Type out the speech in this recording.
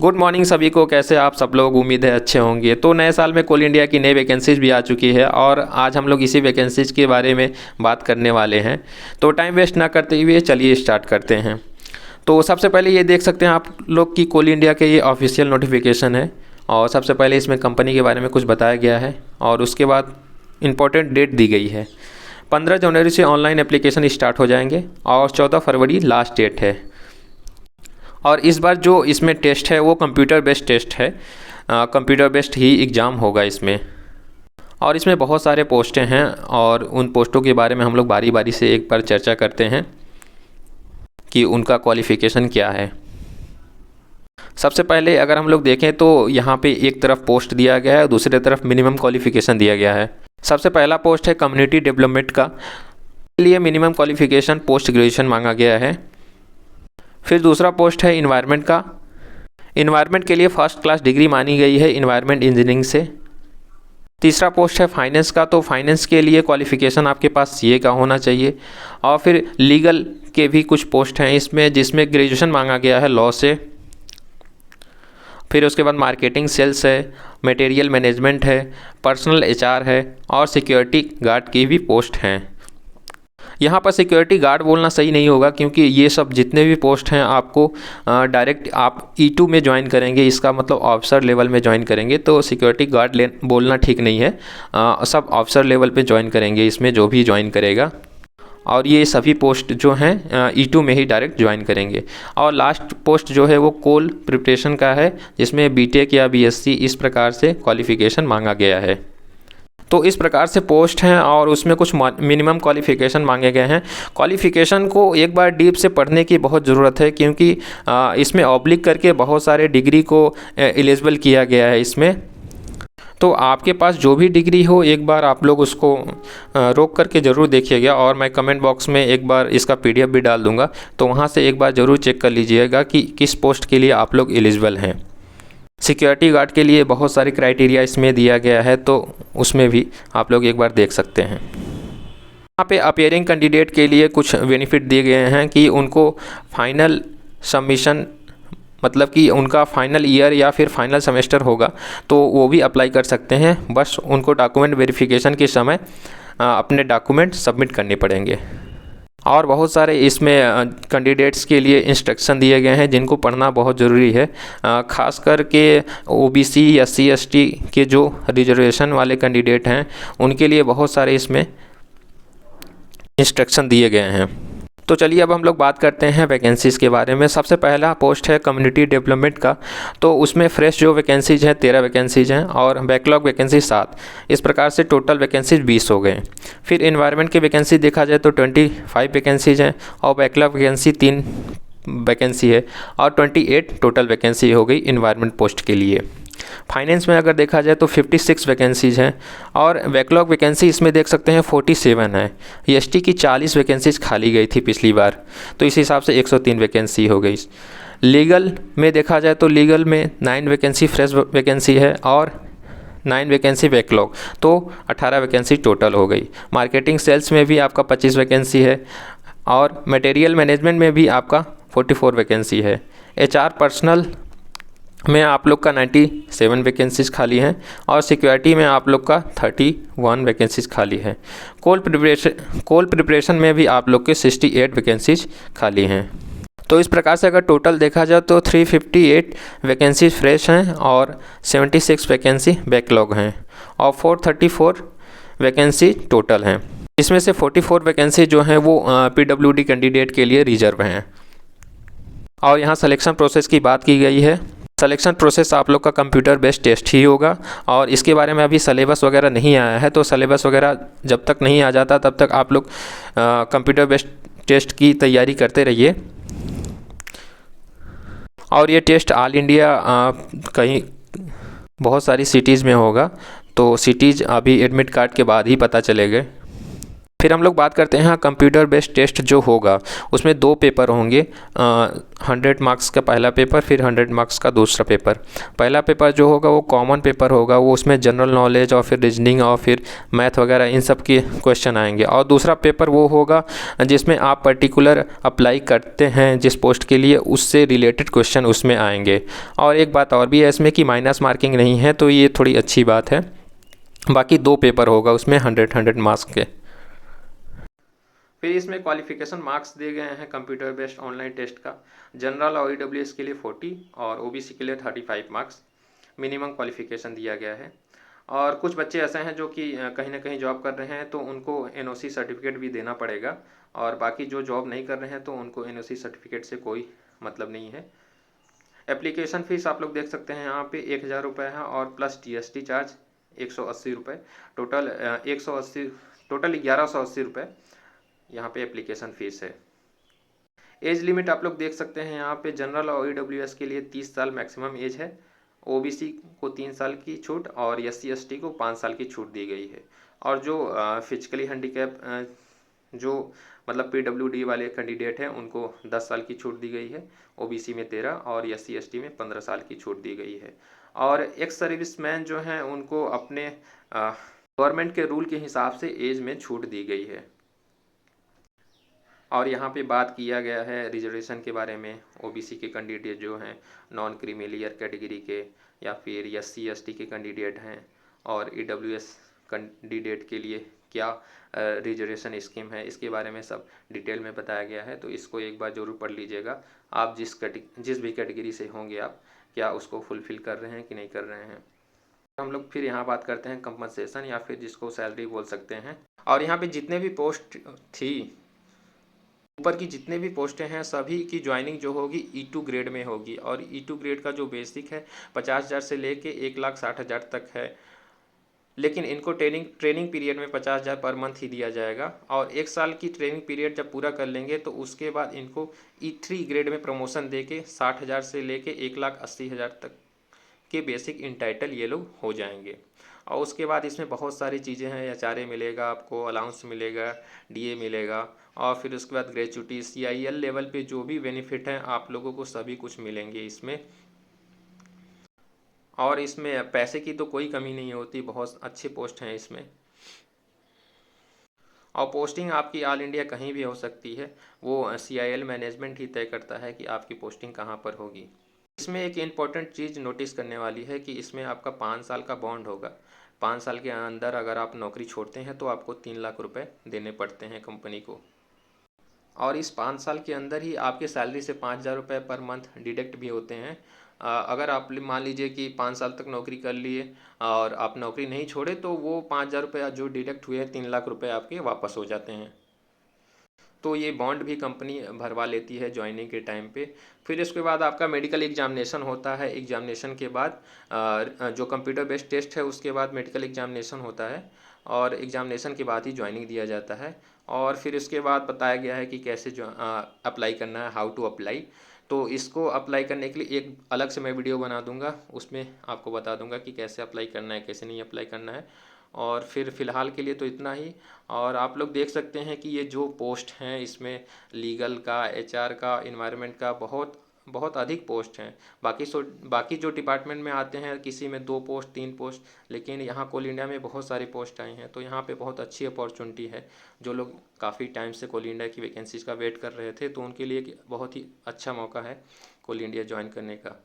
Good morning सभी को। कैसे आप सब लोग? उम्मीद है अच्छे होंगे। तो नए साल में कोल इंडिया की नई वैकेंसीज़ भी आ चुकी है और आज हम लोग इसी वैकेंसीज़ के बारे में बात करने वाले हैं। तो टाइम वेस्ट ना करते हुए चलिए स्टार्ट करते हैं। तो सबसे पहले ये देख सकते हैं आप लोग कि कोल इंडिया के ये ऑफिशियल नोटिफिकेशन है और सबसे पहले इसमें कंपनी के बारे में कुछ बताया गया है और उसके बाद इम्पोर्टेंट डेट दी गई है। 15 जनवरी से ऑनलाइन एप्लीकेशन स्टार्ट हो जाएंगे और 14 फरवरी लास्ट डेट है। और इस बार जो इसमें टेस्ट है वो कंप्यूटर बेस्ड टेस्ट है, कंप्यूटर बेस्ड ही एग्ज़ाम होगा इसमें। और इसमें बहुत सारे पोस्टें हैं और उन पोस्टों के बारे में हम लोग बारी बारी से एक बार चर्चा करते हैं कि उनका क्वालिफ़िकेशन क्या है। सबसे पहले अगर हम लोग देखें तो यहाँ पे एक तरफ पोस्ट दिया गया है, दूसरी तरफ मिनिमम क्वालिफ़िकेशन दिया गया है। सबसे पहला पोस्ट है कम्युनिटी डेवलपमेंट का, लिए मिनिमम क्वालिफ़िकेशन पोस्ट ग्रेजुएशन मांगा गया है। फिर दूसरा पोस्ट है इन्वायरमेंट का, इन्वायरमेंट के लिए फर्स्ट क्लास डिग्री मानी गई है इन्वायरमेंट इंजीनियरिंग से। तीसरा पोस्ट है फाइनेंस का, तो फाइनेंस के लिए क्वालिफ़िकेशन आपके पास सीए का होना चाहिए। और फिर लीगल के भी कुछ पोस्ट हैं इसमें जिसमें ग्रेजुएशन मांगा गया है लॉ से। फिर उसके बाद मार्केटिंग सेल्स है, मटेरियल मैनेजमेंट है, पर्सनल एचआर है और सिक्योरिटी गार्ड की भी पोस्ट हैं। यहाँ पर सिक्योरिटी गार्ड बोलना सही नहीं होगा क्योंकि ये सब जितने भी पोस्ट हैं आपको डायरेक्ट आप E2 में ज्वाइन करेंगे, इसका मतलब ऑफिसर लेवल में ज्वाइन करेंगे, तो सिक्योरिटी गार्ड बोलना ठीक नहीं है। सब ऑफिसर लेवल पे ज्वाइन करेंगे इसमें जो भी ज्वाइन करेगा। और ये सभी पोस्ट जो हैं E2 में ही डायरेक्ट ज्वाइन करेंगे। और लास्ट पोस्ट जो है वो कोल प्रिपरेशन का है जिसमें बीटेक या बीएससी इस प्रकार से क्वालिफ़िकेशन मांगा गया है। तो इस प्रकार से पोस्ट हैं और उसमें कुछ मिनिमम क्वालिफ़िकेशन मांगे गए हैं। क्वालिफ़िकेशन को एक बार डीप से पढ़ने की बहुत ज़रूरत है क्योंकि इसमें ऑब्लिक करके बहुत सारे डिग्री को एलिजिबल किया गया है इसमें। तो आपके पास जो भी डिग्री हो एक बार आप लोग उसको रोक करके ज़रूर देखिएगा और मैं कमेंट बॉक्स में एक बार इसका PDF भी डाल दूँगा, तो वहाँ से एक बार ज़रूर चेक कर लीजिएगा कि किस पोस्ट के लिए आप लोग एलिजिबल हैं। सिक्योरिटी गार्ड के लिए बहुत सारे क्राइटेरिया इसमें दिया गया है, तो उसमें भी आप लोग एक बार देख सकते हैं। यहाँ पे अपियरिंग कैंडिडेट के लिए कुछ बेनिफिट दिए गए हैं कि उनको फाइनल सबमिशन मतलब कि उनका फाइनल ईयर या फिर फाइनल सेमेस्टर होगा तो वो भी अप्लाई कर सकते हैं। बस उनको डॉक्यूमेंट वेरिफिकेशन के समय अपने डॉक्यूमेंट सबमिट करने पड़ेंगे। और बहुत सारे इसमें कैंडिडेट्स के लिए इंस्ट्रक्शन दिए गए हैं जिनको पढ़ना बहुत ज़रूरी है। ख़ास करके OBC या SC/ST के जो रिजर्वेशन वाले कैंडिडेट हैं उनके लिए बहुत सारे इसमें इंस्ट्रक्शन दिए गए हैं। तो चलिए अब हम लोग बात करते हैं वैकेंसीज़ के बारे में। सबसे पहला पोस्ट है कम्युनिटी डेवलपमेंट का, तो उसमें फ्रेश जो वैकेंसीज़ हैं 13 वैकेंसीज़ हैं और बैकलॉग वैकेंसी 7। इस प्रकार से टोटल वैकेंसीज 20 हो गए। फिर एनवायरनमेंट की वैकेंसी देखा जाए तो 25 वैकेंसीज़ हैं और बैकलॉग वैकेंसी 3 वैकेंसी है और 28 टोटल वैकेंसी हो गई एनवायरनमेंट पोस्ट के लिए। फाइनेंस में अगर देखा जाए तो 56 वैकेंसीज़ हैं और बैकलॉग वैकेंसी इसमें देख सकते हैं 47 है। ST की 40 वैकेंसीज खाली गई थी पिछली बार, तो इस हिसाब से 103 वैकेंसी हो गई। लीगल में देखा जाए तो लीगल में 9 वैकेंसी फ्रेश वैकेंसी है और 9 वैकेंसी बैकलॉग, तो 18 वैकेंसी टोटल हो गई। मार्केटिंग सेल्स में भी आपका 25 वैकेंसी है और मटेरियल मैनेजमेंट में भी आपका 44 वैकेंसी है। HR पर्सनल में आप लोग का 97 वैकेंसीज खाली हैं और सिक्योरिटी में आप लोग का 31 वैकेंसीज खाली है। कोल प्रिपरेशन में भी आप लोग के 68 वैकेंसीज खाली हैं। तो इस प्रकार से अगर टोटल देखा जाए तो 358 वैकेंसीज फ्रेश हैं और 76 वैकेंसी बैकलॉग हैं और 434 वैकेंसी टोटल हैं। इसमें से 44 वैकेंसी जो हैं वो PWD कैंडिडेट के लिए रिजर्व हैं। और यहाँ सिलेक्शन प्रोसेस की बात की गई है। सिलेक्शन प्रोसेस आप लोग का कंप्यूटर बेस्ड टेस्ट ही होगा और इसके बारे में अभी सिलेबस वगैरह नहीं आया है, तो सिलेबस वगैरह जब तक नहीं आ जाता तब तक आप लोग कंप्यूटर बेस्ड टेस्ट की तैयारी करते रहिए। और ये टेस्ट ऑल इंडिया कहीं बहुत सारी सिटीज़ में होगा, तो सिटीज़ अभी एडमिट कार्ड के बाद ही पता चलेंगे। फिर हम लोग बात करते हैं कंप्यूटर बेस्ड टेस्ट जो होगा, उसमें 2 पेपर होंगे। 100 मार्क्स का पहला पेपर, फिर 100 मार्क्स का दूसरा पेपर। पहला पेपर जो होगा वो कॉमन पेपर होगा, वो उसमें जनरल नॉलेज और फिर रीजनिंग और फिर मैथ वगैरह इन सब के क्वेश्चन आएंगे। और दूसरा पेपर वो होगा जिसमें आप पर्टिकुलर अप्लाई करते हैं जिस पोस्ट के लिए, उससे रिलेटेड क्वेश्चन उसमें आएंगे। और एक बात और भी है इसमें कि माइनस मार्किंग नहीं है, तो ये थोड़ी अच्छी बात है। बाकी 2 पेपर होगा उसमें 100 मार्क्स के। फिर इसमें क्वालिफिकेशन मार्क्स दिए गए हैं कंप्यूटर बेस्ड ऑनलाइन टेस्ट का। जनरल और ईडब्ल्यूएस के लिए 40 और ओबीसी के लिए 35 मार्क्स मिनिमम क्वालिफिकेशन दिया गया है। और कुछ बच्चे ऐसे हैं जो कि कहीं ना कहीं जॉब कर रहे हैं, तो उनको एनओसी सर्टिफिकेट भी देना पड़ेगा। और बाकी जो जॉब नहीं कर रहे हैं तो उनको एनओसी सर्टिफिकेट से कोई मतलब नहीं है। एप्लीकेशन फ़ीस आप लोग देख सकते हैं यहाँ पे 1000 रुपये है और प्लस जीएसटी चार्ज 180 रुपये। टोटल 180, टोटल 1180 रुपये यहाँ पे एप्लीकेशन फ़ीस है। एज लिमिट आप लोग देख सकते हैं यहाँ पे, जनरल और ईडब्ल्यूएस के लिए 30 साल मैक्सिमम एज है। ओबीसी को 3 साल की छूट और एससी एसटी को 5 साल की छूट दी गई है। और जो फिजिकली हैंडीकैप जो मतलब पीडब्ल्यूडी वाले कैंडिडेट हैं उनको 10 साल की छूट दी गई है। ओबीसी में 13 और एससी एसटी में 15 साल की छूट दी गई है। और एक्स सर्विसमैन जो हैं उनको अपने गवर्नमेंट के रूल के हिसाब से एज में छूट दी गई है। और यहाँ पे बात किया गया है रिजर्वेशन के बारे में। ओबीसी के कैंडिडेट जो हैं, नॉन क्रीमिलियर कैटेगरी के या फिर एससी एसटी के कैंडिडेट हैं, और ईडब्ल्यूएस कैंडिडेट के लिए क्या रिजर्वेशन स्कीम है, इसके बारे में सब डिटेल में बताया गया है। तो इसको एक बार ज़रूर पढ़ लीजिएगा। आप जिस भी कैटेगरी से होंगे, आप क्या उसको फुलफ़िल कर रहे हैं कि नहीं कर रहे हैं। हम लोग फिर यहाँ बात करते हैं कंपनसेशन या फिर जिसको सैलरी बोल सकते हैं। और यहाँ पे जितने भी पोस्ट थी, ऊपर की जितने भी पोस्टें हैं, सभी की ज्वाइनिंग जो होगी E2 ग्रेड में होगी। और E2 ग्रेड का जो बेसिक है 50,000 से लेके 1,60,000 तक है। लेकिन इनको ट्रेनिंग पीरियड में 50,000 पर मंथ ही दिया जाएगा। और 1 साल की ट्रेनिंग पीरियड जब पूरा कर लेंगे तो उसके बाद इनको E3 ग्रेड में प्रमोशन दे के 60,000 से लेके 1,80,000 तक के बेसिक इंटाइटल ये लोग हो जाएंगे। और उसके बाद इसमें बहुत सारी चीज़ें हैं, एचआरए मिलेगा आपको, अलाउंस मिलेगा, डीए मिलेगा, और फिर उसके बाद ग्रेचुटी, सीआईएल लेवल पे जो भी बेनिफिट हैं आप लोगों को सभी कुछ मिलेंगे इसमें। और इसमें पैसे की तो कोई कमी नहीं होती, बहुत अच्छे पोस्ट हैं इसमें। और पोस्टिंग आपकी ऑल इंडिया कहीं भी हो सकती है, वो सीआईएल मैनेजमेंट ही तय करता है कि आपकी पोस्टिंग कहाँ पर होगी। इसमें एक इम्पॉर्टेंट चीज़ नोटिस करने वाली है कि इसमें आपका 5 साल का बॉन्ड होगा। 5 साल के अंदर अगर आप नौकरी छोड़ते हैं तो आपको 3 लाख रुपए देने पड़ते हैं कंपनी को। और इस 5 साल के अंदर ही आपके सैलरी से 5,000 रुपये पर मंथ डिडक्ट भी होते हैं। अगर आप मान लीजिए कि 5 साल तक नौकरी कर लिए और आप नौकरी नहीं छोड़े, तो वो 5,000 रुपये जो डिडक्ट हुए हैं, 3 लाख रुपये आपके वापस हो जाते हैं। तो ये बॉन्ड भी कंपनी भरवा लेती है ज्वाइनिंग के टाइम पे। फिर इसके बाद आपका मेडिकल एग्जामिनेशन होता है। एग्जामिनेशन के बाद जो कंप्यूटर बेस्ड टेस्ट है उसके बाद मेडिकल एग्जामिनेशन होता है, और एग्जामिनेशन के बाद ही ज्वाइनिंग दिया जाता है। और फिर इसके बाद बताया गया है कि कैसे जो अप्लाई करना है, हाउ टू अप्लाई। तो इसको अप्लाई करने के लिए एक अलग से मैं वीडियो बना दूंगा, उसमें आपको बता दूंगा कि कैसे अप्लाई करना है, कैसे नहीं अप्लाई करना है। और फिर फ़िलहाल के लिए तो इतना ही। और आप लोग देख सकते हैं कि ये जो पोस्ट हैं इसमें लीगल का, एचआर का, इन्वायरमेंट का बहुत बहुत अधिक पोस्ट हैं। बाकी जो डिपार्टमेंट में आते हैं किसी में 2 पोस्ट 3 पोस्ट, लेकिन यहाँ कोल इंडिया में बहुत सारे पोस्ट आए हैं। तो यहाँ पे बहुत अच्छी अपॉर्चुनिटी है। जो लोग काफ़ी टाइम से कोल इंडिया की वैकेंसीज़ का वेट कर रहे थे, तो उनके लिए बहुत ही अच्छा मौका है कोल इंडिया ज्वाइन करने का।